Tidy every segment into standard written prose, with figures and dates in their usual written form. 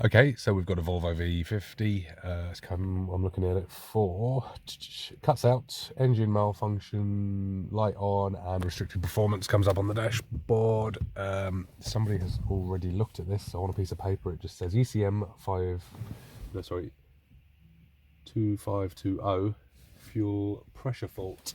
Okay, so we've got a Volvo V50. I'm looking at it for cuts out, engine malfunction, light on, and restricted performance comes up on the dashboard. Somebody has already looked at this. So on a piece of paper, it just says ECM 2520 fuel pressure fault.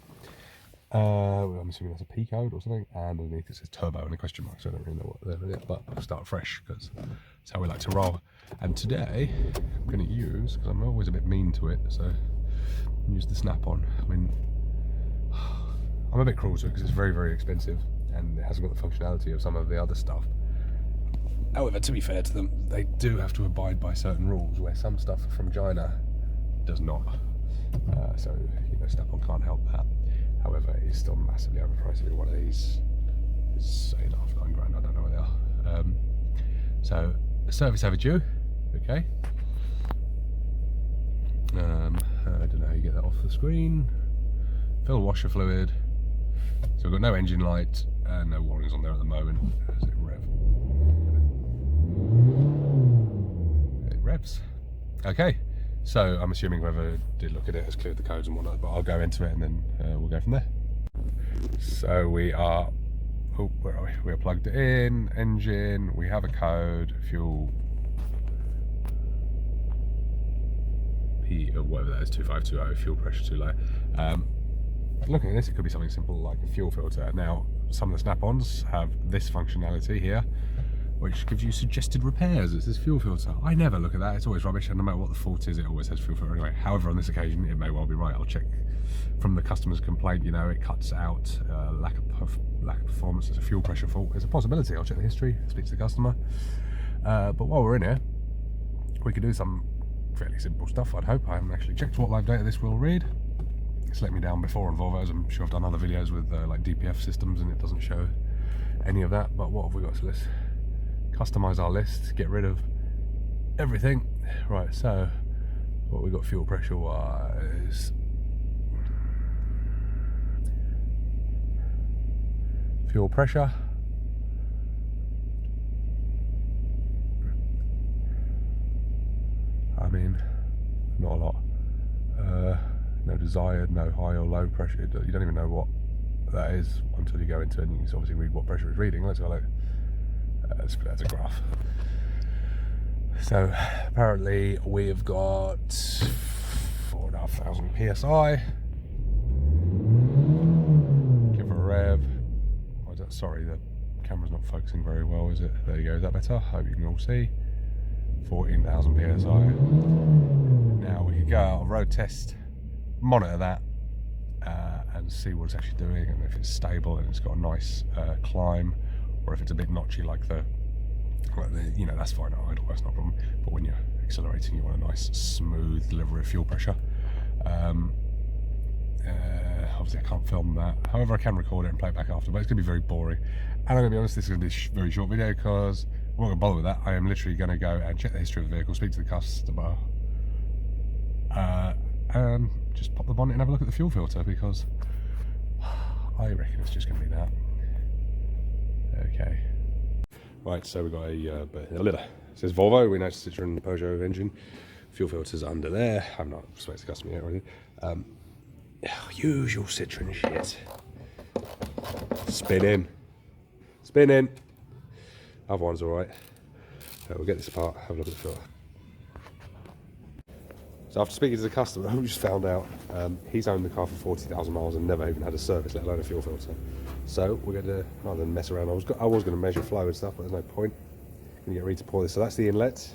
I'm assuming that's a P code or something, and underneath it says turbo and a question mark, so I don't really know what they're in, but I'll start fresh because that's how we like to roll. And today I'm going to use, because I'm always a bit mean to it, so use the snap-on. I mean, I'm a bit cruel to it because it's very, very expensive and it hasn't got the functionality of some of the other stuff. However, to be fair to them, they do have to abide by certain rules where some stuff from China does not. So, you know, snap-on can't help that. However, it's still massively overpriced. One of these is 8.5, 9 grand, I don't know where they are. So, a service overdue, okay. I don't know how you get that off the screen. Fill washer fluid. So we've got no engine light and no warnings on there at the moment. As it rev. It revs. Okay. So I'm assuming whoever did look at it has cleared the codes and whatnot, but I'll go into it and then we'll go from there. So we are, oh, where are we? We are plugged in, engine, we have a code, fuel, P, or whatever that is, 2520, fuel pressure too low. Looking at this, it could be something simple like a fuel filter. Now, some of the snap-ons have this functionality here, which gives you suggested repairs. It says fuel filter. I never look at that, it's always rubbish, and no matter what the fault is, it always says fuel filter anyway. However, on this occasion, it may well be right. I'll check from the customer's complaint, you know, it cuts out lack of performance. It's a fuel pressure fault. It's a possibility. I'll check the history, speak to the customer. But while we're in here, we could do some fairly simple stuff, I'd hope. I haven't actually checked what live data this will read. It's let me down before on Volvos. I'm sure I've done other videos with like DPF systems and it doesn't show any of that. But what have we got? So let's customize our list, get rid of everything. Right, so what we got fuel pressure wise. Fuel pressure. I mean, not a lot. No desired, no high or low pressure. You don't even know what that is until you go into it and you can obviously read what pressure it's reading. Let's have a look. Let's put that as a graph. So apparently we've got 4,500 psi. Give a rev. Sorry, the camera's not focusing very well, is it? There you go. Is that better? Hope you can all see. 14,000 psi. Now we can go out on road test, monitor that, and see what it's actually doing, and if it's stable and it's got a nice climb, or if it's a bit notchy like the, you know, that's fine at idle, that's not a problem. But when you're accelerating, you want a nice smooth delivery of fuel pressure. Obviously I can't film that, however I can record it and play it back after, but it's going to be very boring. And I'm going to be honest, this is going to be a very short video because I'm not going to bother with that. I am literally going to go and check the history of the vehicle, speak to the customer, and just pop the bonnet and have a look at the fuel filter, because I reckon it's just going to be that. Okay. Right, so we've got a litter. It says Volvo, we know it's a Citroen Peugeot engine. Fuel filter's under there. I'm not supposed to customer yet or anything. Usual Citroen shit. Spin in. Spin in. Other one's alright. So we'll get this apart, have a look at the filter. So after speaking to the customer, we just found out he's owned the car for 40,000 miles and never even had a service, let alone a fuel filter. So we're going to, rather than mess around, I was going to measure flow and stuff, but there's no point. I'm going to get ready to pour this. So that's the inlet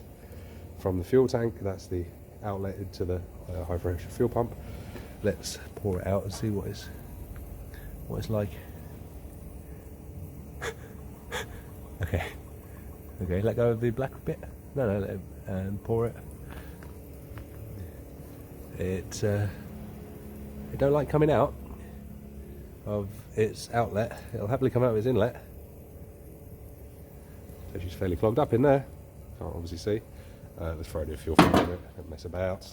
from the fuel tank. That's the outlet into the high pressure fuel pump. Let's pour it out and see what it's like. Okay. Okay, let go of the black bit. No, let it, and pour it. It don't like coming out of its outlet. It'll happily come out of its inlet. So she's fairly clogged up in there. Can't obviously see. Let's throw a new fuel filter in it. Don't mess about.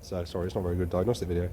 So sorry, it's not a very good diagnostic video.